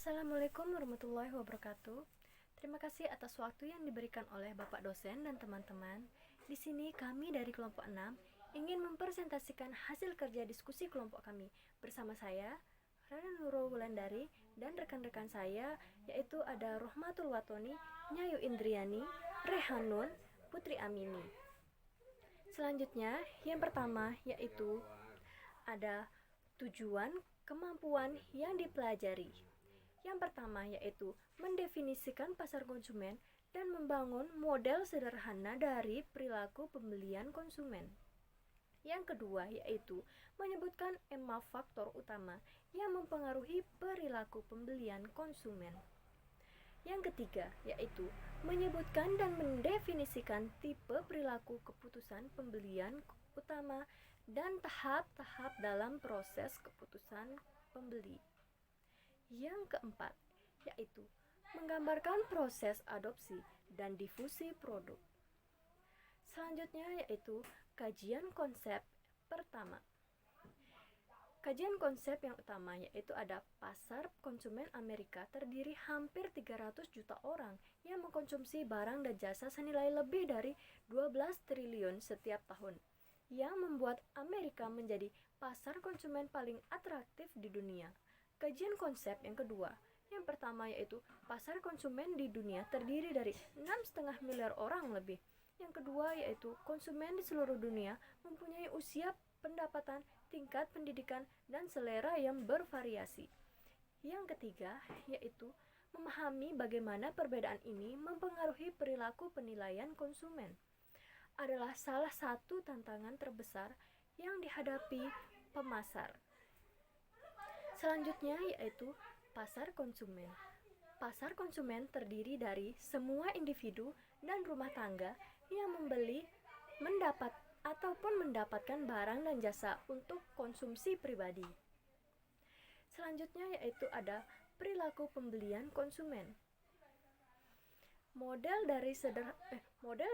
Assalamualaikum warahmatullahi wabarakatuh. Terima kasih atas waktu yang diberikan oleh Bapak dosen dan teman-teman. Di sini kami dari kelompok 6 ingin mempresentasikan hasil kerja diskusi kelompok kami bersama saya, Rana Nurul Wulandari, dan rekan-rekan saya, yaitu ada Rohmatul Watoni, Nyayu Indriani, Rehanun, Putri Amini. Selanjutnya, yang pertama yaitu ada tujuan kemampuan yang dipelajari. Yang pertama yaitu mendefinisikan pasar konsumen dan membangun model sederhana dari perilaku pembelian konsumen. Yang kedua yaitu menyebutkan 5 faktor utama yang mempengaruhi perilaku pembelian konsumen. Yang ketiga yaitu menyebutkan dan mendefinisikan tipe perilaku keputusan pembelian utama dan tahap-tahap dalam proses keputusan pembeli. Yang keempat yaitu menggambarkan proses adopsi dan difusi produk. Selanjutnya yaitu kajian konsep pertama. Kajian konsep yang utama yaitu ada pasar konsumen Amerika terdiri hampir 300 juta orang yang mengkonsumsi barang dan jasa senilai lebih dari 12 triliun setiap tahun, yang membuat Amerika menjadi pasar konsumen paling atraktif di dunia. Kajian konsep yang kedua, yang pertama yaitu pasar konsumen di dunia terdiri dari 6,5 miliar orang lebih. Yang kedua yaitu konsumen di seluruh dunia mempunyai usia, pendapatan, tingkat pendidikan, dan selera yang bervariasi. Yang ketiga yaitu memahami bagaimana perbedaan ini mempengaruhi perilaku penilaian konsumen. Adalah salah satu tantangan terbesar yang dihadapi pemasar. Selanjutnya yaitu pasar konsumen. Pasar konsumen terdiri dari semua individu dan rumah tangga yang membeli, mendapat ataupun mendapatkan barang dan jasa untuk konsumsi pribadi. Selanjutnya yaitu ada perilaku pembelian konsumen. Model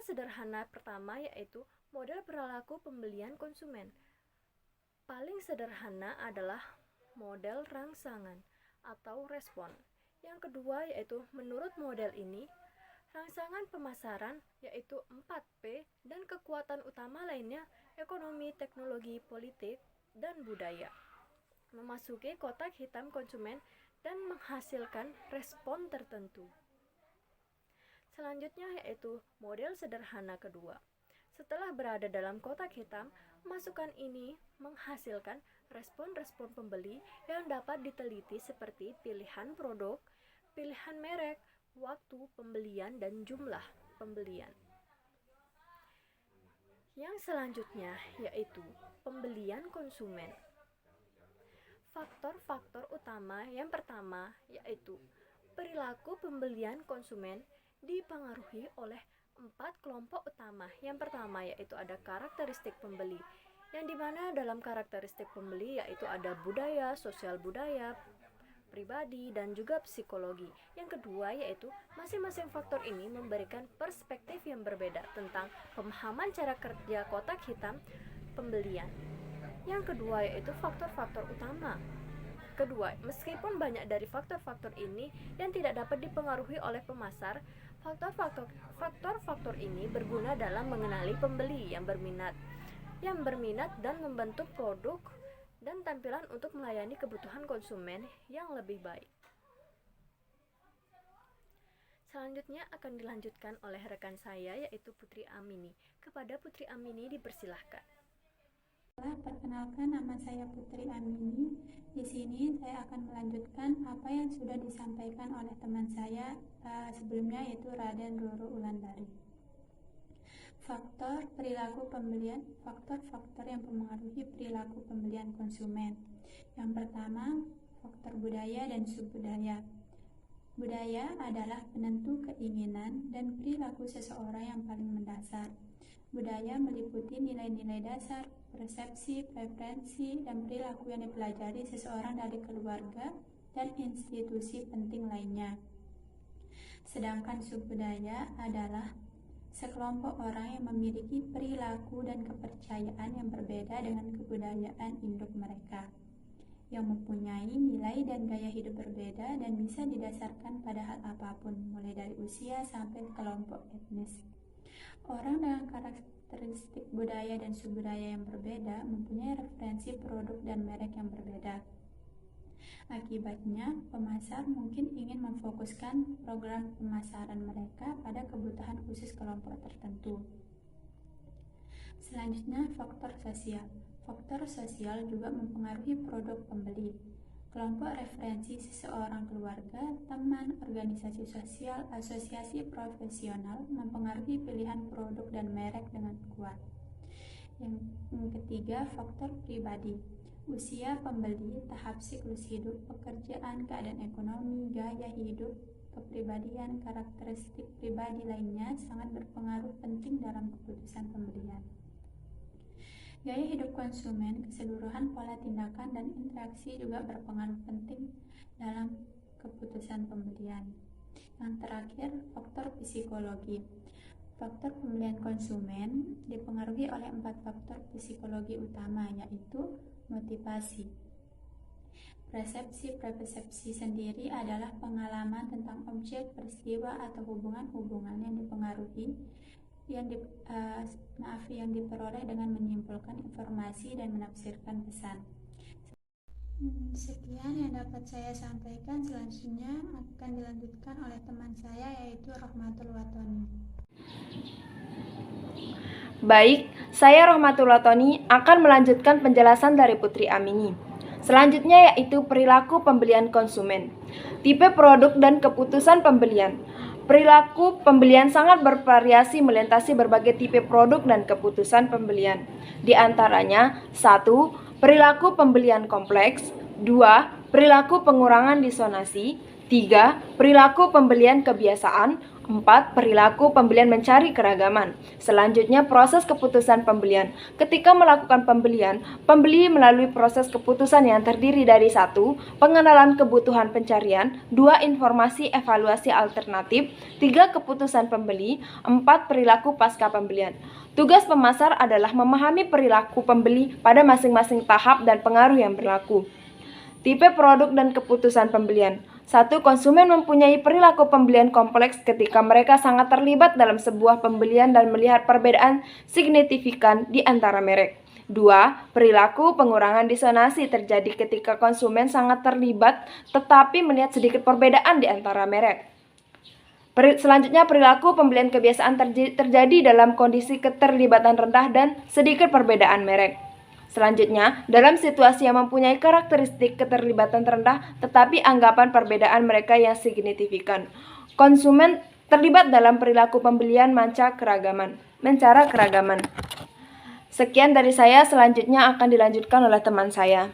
sederhana pertama yaitu model perilaku pembelian konsumen. Paling sederhana adalah model rangsangan atau respon. Yang kedua yaitu menurut model ini, rangsangan pemasaran yaitu 4P dan kekuatan utama lainnya ekonomi, teknologi, politik, dan budaya memasuki kotak hitam konsumen dan menghasilkan respon tertentu. Selanjutnya yaitu model sederhana kedua. Setelah berada dalam kotak hitam, masukan ini menghasilkan respon-respon pembeli yang dapat diteliti seperti pilihan produk, pilihan merek, waktu pembelian, dan jumlah pembelian. Yang selanjutnya yaitu pembelian konsumen. Faktor-faktor utama yang pertama yaitu perilaku pembelian konsumen dipengaruhi oleh 4 kelompok utama. Yang pertama yaitu ada karakteristik pembeli, yang dimana dalam karakteristik pembeli yaitu ada budaya, sosial budaya, pribadi, dan juga psikologi. Yang kedua yaitu masing-masing faktor ini memberikan perspektif yang berbeda tentang pemahaman cara kerja kotak hitam pembelian. Yang kedua yaitu faktor-faktor utama. Kedua, meskipun banyak dari faktor-faktor ini yang tidak dapat dipengaruhi oleh pemasar, faktor-faktor ini berguna dalam mengenali pembeli yang berminat dan membentuk produk dan tampilan untuk melayani kebutuhan konsumen yang lebih baik. Selanjutnya akan dilanjutkan oleh rekan saya yaitu Putri Amini. Kepada Putri Amini dipersilahkan. Perkenalkan, nama saya Putri Amini. Di sini saya akan melanjutkan apa yang sudah disampaikan oleh teman saya sebelumnya yaitu Raden Roro Wulandari. Faktor perilaku pembelian, faktor-faktor yang mempengaruhi perilaku pembelian konsumen. Yang pertama, faktor budaya dan subbudaya. Budaya adalah penentu keinginan dan perilaku seseorang yang paling mendasar. Budaya meliputi nilai-nilai dasar, persepsi, preferensi, dan perilaku yang dipelajari seseorang dari keluarga dan institusi penting lainnya. Sedangkan subbudaya adalah sekelompok orang yang memiliki perilaku dan kepercayaan yang berbeda dengan kebudayaan induk mereka. yang mempunyai nilai dan gaya hidup berbeda dan bisa didasarkan pada hal apapun, mulai dari usia sampai kelompok etnis. Orang dengan karakteristik budaya dan subbudaya yang berbeda mempunyai referensi produk dan merek yang berbeda. Akibatnya, pemasar mungkin ingin memfokuskan program pemasaran mereka pada kebutuhan khusus kelompok tertentu. Selanjutnya, faktor sosial. Faktor sosial juga mempengaruhi produk pembeli. Kelompok referensi seseorang, keluarga, teman, organisasi sosial, asosiasi profesional mempengaruhi pilihan produk dan merek dengan kuat. Yang ketiga, faktor pribadi. Usia pembeli, tahap siklus hidup, pekerjaan, keadaan ekonomi, gaya hidup, kepribadian, karakteristik pribadi lainnya sangat berpengaruh penting dalam keputusan pembelian. Gaya hidup konsumen, keseluruhan pola tindakan dan interaksi juga berpengaruh penting dalam keputusan pembelian. Yang terakhir, faktor psikologi. Faktor pembelian konsumen dipengaruhi oleh 4 faktor psikologi utama, yaitu motivasi. Persepsi sendiri adalah pengalaman tentang objek, peristiwa, atau hubungan-hubungan yang diperoleh dengan menyimpulkan informasi dan menafsirkan pesan. Sekian yang dapat saya sampaikan. Selanjutnya akan dilanjutkan oleh teman saya, yaitu Rohmatul Watoni. Baik, saya Rohmatul Watoni akan melanjutkan penjelasan dari Putri Amini. Selanjutnya yaitu perilaku pembelian konsumen. Tipe produk dan keputusan pembelian. Perilaku pembelian sangat bervariasi melintasi berbagai tipe produk dan keputusan pembelian. Di antaranya, 1. Perilaku pembelian kompleks. 2. Perilaku pengurangan disonasi. 3. Perilaku pembelian kebiasaan. 4. Perilaku pembelian mencari keragaman. Selanjutnya, proses keputusan pembelian. Ketika melakukan pembelian, pembeli melalui proses keputusan yang terdiri dari 1. Pengenalan kebutuhan pencarian. 2. Informasi evaluasi alternatif. 3. Keputusan pembeli. 4. Perilaku pasca pembelian. Tugas pemasar adalah memahami perilaku pembeli pada masing-masing tahap dan pengaruh yang berlaku. Tipe produk dan keputusan pembelian. 1. Konsumen mempunyai perilaku pembelian kompleks ketika mereka sangat terlibat dalam sebuah pembelian dan melihat perbedaan signifikan di antara merek. 2. Perilaku pengurangan disonasi terjadi ketika konsumen sangat terlibat tetapi melihat sedikit perbedaan di antara merek. Selanjutnya, perilaku pembelian kebiasaan terjadi dalam kondisi keterlibatan rendah dan sedikit perbedaan merek. Selanjutnya, dalam situasi yang mempunyai karakteristik keterlibatan rendah tetapi anggapan perbedaan mereka yang signifikan, konsumen terlibat dalam perilaku pembelian mencari keragaman. Sekian dari saya, selanjutnya akan dilanjutkan oleh teman saya.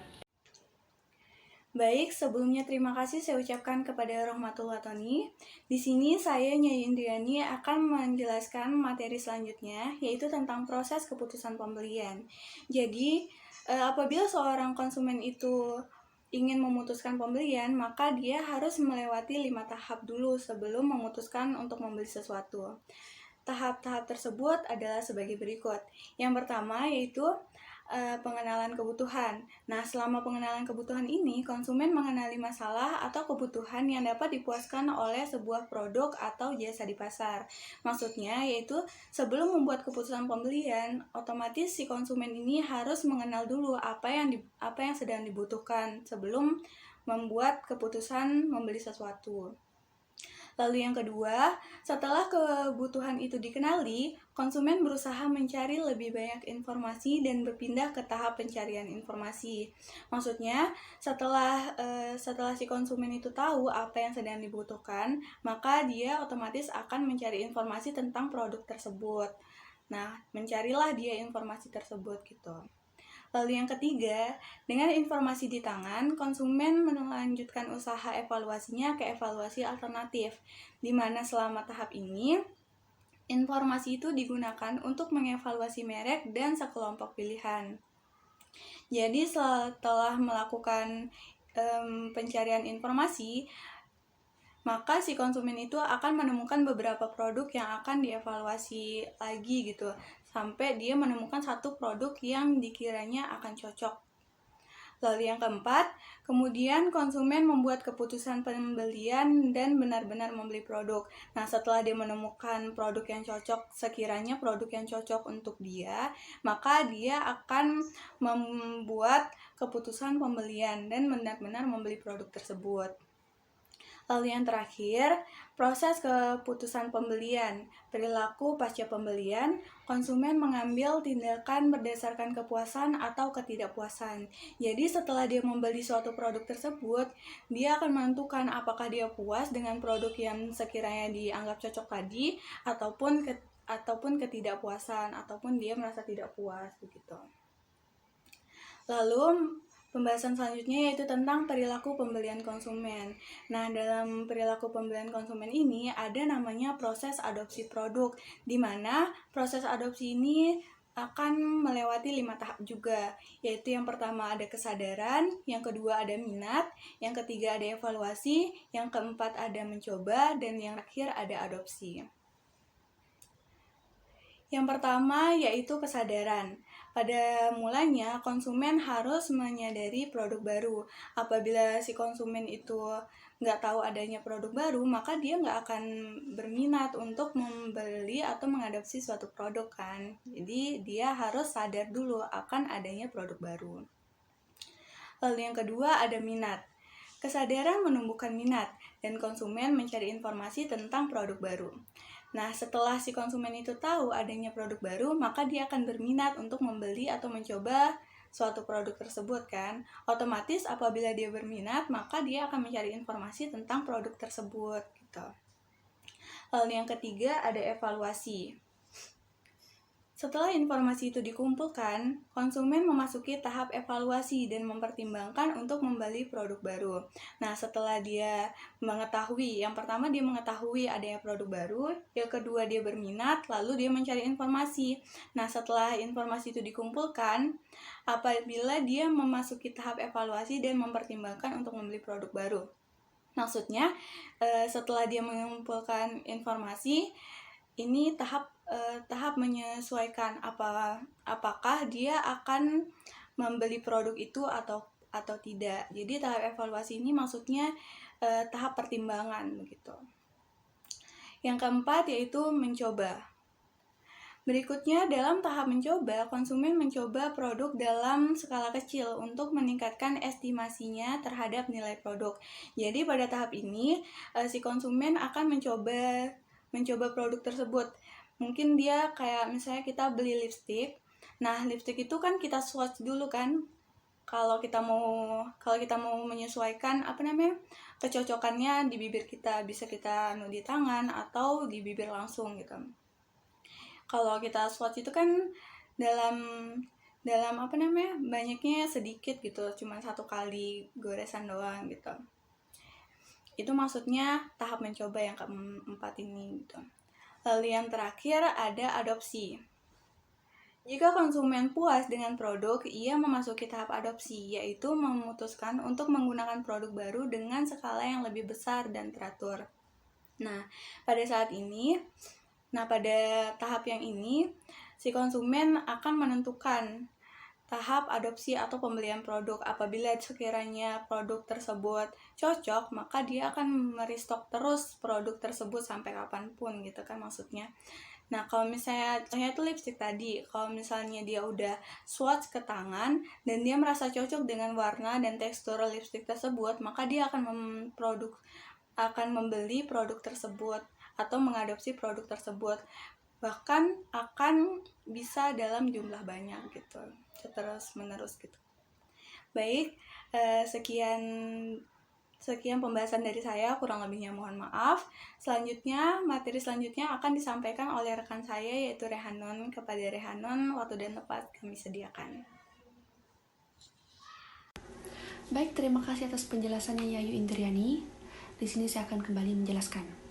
Baik, sebelumnya terima kasih saya ucapkan kepada Rohmatul Watoni. Di sini saya Nyai Indriani akan menjelaskan materi selanjutnya, yaitu tentang proses keputusan pembelian. Jadi, apabila seorang konsumen itu ingin memutuskan pembelian, maka dia harus melewati 5 tahap dulu sebelum memutuskan untuk membeli sesuatu. Tahap-tahap tersebut adalah sebagai berikut. Yang pertama yaitu pengenalan kebutuhan. Nah, selama pengenalan kebutuhan ini, konsumen mengenali masalah atau kebutuhan yang dapat dipuaskan oleh sebuah produk atau jasa di pasar. Maksudnya yaitu sebelum membuat keputusan pembelian, otomatis si konsumen ini harus mengenal dulu apa yang sedang dibutuhkan sebelum membuat keputusan membeli sesuatu. Lalu yang kedua, setelah kebutuhan itu dikenali, konsumen berusaha mencari lebih banyak informasi dan berpindah ke tahap pencarian informasi. Maksudnya, setelah si konsumen itu tahu apa yang sedang dibutuhkan, maka dia otomatis akan mencari informasi tentang produk tersebut. Nah, mencarilah dia informasi tersebut gitu. Lalu yang ketiga, dengan informasi di tangan, konsumen melanjutkan usaha evaluasinya ke evaluasi alternatif, di mana selama tahap ini, informasi itu digunakan untuk mengevaluasi merek dan sekelompok pilihan. Jadi setelah melakukan pencarian informasi, maka si konsumen itu akan menemukan beberapa produk yang akan dievaluasi lagi gitu, sampai dia menemukan satu produk yang dikiranya akan cocok. Lalu yang keempat, kemudian konsumen membuat keputusan pembelian dan benar-benar membeli produk. Nah, setelah dia menemukan produk yang cocok, sekiranya produk yang cocok untuk dia, maka dia akan membuat keputusan pembelian dan benar-benar membeli produk tersebut. Lalu yang terakhir, proses keputusan pembelian. Perilaku pasca pembelian, konsumen mengambil tindakan berdasarkan kepuasan atau ketidakpuasan. Jadi setelah dia membeli suatu produk tersebut, dia akan menentukan apakah dia puas dengan produk yang sekiranya dianggap cocok tadi, ataupun ketidakpuasan, ataupun dia merasa tidak puas begitu. Lalu pembahasan selanjutnya yaitu tentang perilaku pembelian konsumen. Nah, dalam perilaku pembelian konsumen ini ada namanya proses adopsi produk, di mana proses adopsi ini akan melewati 5 tahap juga, yaitu yang pertama ada kesadaran, yang kedua ada minat, yang ketiga ada evaluasi, yang keempat ada mencoba, dan yang terakhir ada adopsi. Yang pertama yaitu kesadaran. Pada mulanya, konsumen harus menyadari produk baru. Apabila si konsumen itu nggak tahu adanya produk baru, maka dia nggak akan berminat untuk membeli atau mengadopsi suatu produk kan. Jadi dia harus sadar dulu akan adanya produk baru. Lalu yang kedua ada minat. Kesadaran menumbuhkan minat dan konsumen mencari informasi tentang produk baru. Nah, setelah si konsumen itu tahu adanya produk baru, maka dia akan berminat untuk membeli atau mencoba suatu produk tersebut kan. Otomatis apabila dia berminat, maka dia akan mencari informasi tentang produk tersebut gitu. Lalu yang ketiga ada evaluasi. Setelah informasi itu dikumpulkan, konsumen memasuki tahap evaluasi dan mempertimbangkan untuk membeli produk baru. Nah, setelah dia mengetahui, yang pertama dia mengetahui adanya produk baru, yang kedua dia berminat, lalu dia mencari informasi. Nah, setelah informasi itu dikumpulkan, apabila dia memasuki tahap evaluasi dan mempertimbangkan untuk membeli produk baru. Maksudnya, setelah dia mengumpulkan informasi, ini tahap menyesuaikan apakah dia akan membeli produk itu atau tidak. Jadi tahap evaluasi ini maksudnya tahap pertimbangan begitu. Yang keempat yaitu mencoba. Berikutnya, dalam tahap mencoba, konsumen mencoba produk dalam skala kecil untuk meningkatkan estimasinya terhadap nilai produk. Jadi pada tahap ini, si konsumen akan mencoba produk tersebut. Mungkin dia kayak misalnya kita beli lipstick. Nah, lipstick itu kan kita swatch dulu kan. Kalau kita mau menyesuaikan kecocokannya di bibir kita, bisa kita di tangan atau di bibir langsung gitu. Kalau kita swatch itu kan dalam banyaknya sedikit gitu, cuma 1 kali goresan doang gitu. Itu maksudnya tahap mencoba yang keempat ini gitu. Lalu yang terakhir ada adopsi. Jika konsumen puas dengan produk, ia memasuki tahap adopsi, yaitu memutuskan untuk menggunakan produk baru dengan skala yang lebih besar dan teratur. Pada tahap yang ini, si konsumen akan menentukan tahap adopsi atau pembelian produk. Apabila sekiranya produk tersebut cocok, maka dia akan merestock terus produk tersebut sampai kapanpun gitu kan maksudnya. Nah, kalau misalnya itu lipstick tadi, kalau misalnya dia udah swatch ke tangan dan dia merasa cocok dengan warna dan tekstur lipstick tersebut, maka dia akan membeli produk tersebut atau mengadopsi produk tersebut. Bahkan akan bisa dalam jumlah banyak gitu, terus menerus gitu. Baik, sekian pembahasan dari saya, kurang lebihnya mohon maaf. Materi selanjutnya akan disampaikan oleh rekan saya yaitu Rehanon. Kepada Rehanon, waktu dan tempat kami sediakan. Baik, terima kasih atas penjelasannya Yayu Indriani. Di sini saya akan kembali menjelaskan.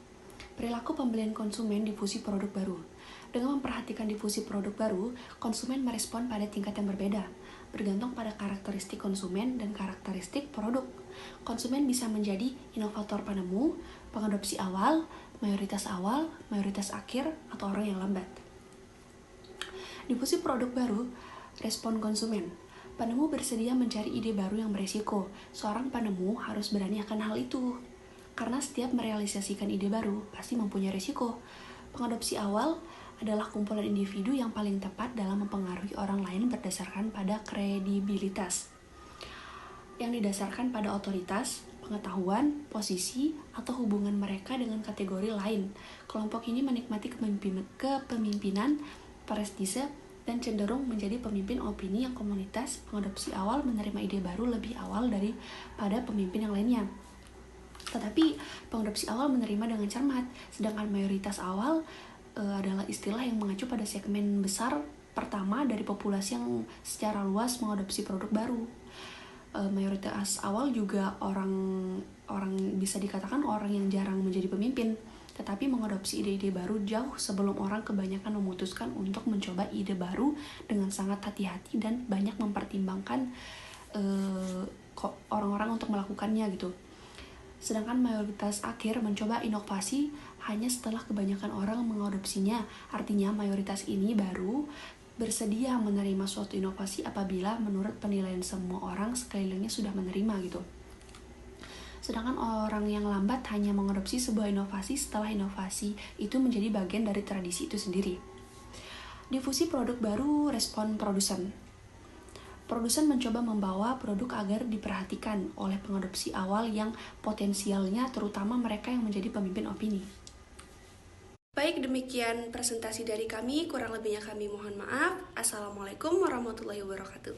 Perilaku pembelian konsumen difusi produk baru. Dengan memperhatikan difusi produk baru, konsumen merespon pada tingkat yang berbeda, bergantung pada karakteristik konsumen dan karakteristik produk. Konsumen bisa menjadi inovator penemu, pengadopsi awal, mayoritas akhir, atau orang yang lambat. Difusi produk baru, respon konsumen. Penemu bersedia mencari ide baru yang beresiko. Seorang penemu harus berani akan hal itu. Karena setiap merealisasikan ide baru pasti mempunyai resiko. Pengadopsi awal adalah kumpulan individu yang paling tepat dalam mempengaruhi orang lain berdasarkan pada kredibilitas, yang didasarkan pada otoritas, pengetahuan, posisi, atau hubungan mereka dengan kategori lain. Kelompok ini menikmati kepemimpinan, prestise, dan cenderung menjadi pemimpin opini yang komunitas pengadopsi awal menerima ide baru lebih awal daripada pemimpin yang lainnya. Tetapi pengadopsi awal menerima dengan cermat, sedangkan mayoritas awal adalah istilah yang mengacu pada segmen besar pertama dari populasi yang secara luas mengadopsi produk baru. Mayoritas awal juga orang bisa dikatakan orang yang jarang menjadi pemimpin, tetapi mengadopsi ide-ide baru jauh sebelum orang kebanyakan memutuskan untuk mencoba ide baru dengan sangat hati-hati dan banyak mempertimbangkan orang-orang untuk melakukannya gitu. Sedangkan mayoritas akhir mencoba inovasi hanya setelah kebanyakan orang mengadopsinya. Artinya mayoritas ini baru bersedia menerima suatu inovasi apabila menurut penilaian semua orang sekelilingnya sudah menerima gitu. Sedangkan orang yang lambat hanya mengadopsi sebuah inovasi setelah inovasi itu menjadi bagian dari tradisi itu sendiri. Difusi produk baru, respon produsen. Produsen mencoba membawa produk agar diperhatikan oleh pengadopsi awal yang potensialnya terutama mereka yang menjadi pemimpin opini. Baik, demikian presentasi dari kami. Kurang lebihnya kami mohon maaf. Assalamualaikum warahmatullahi wabarakatuh.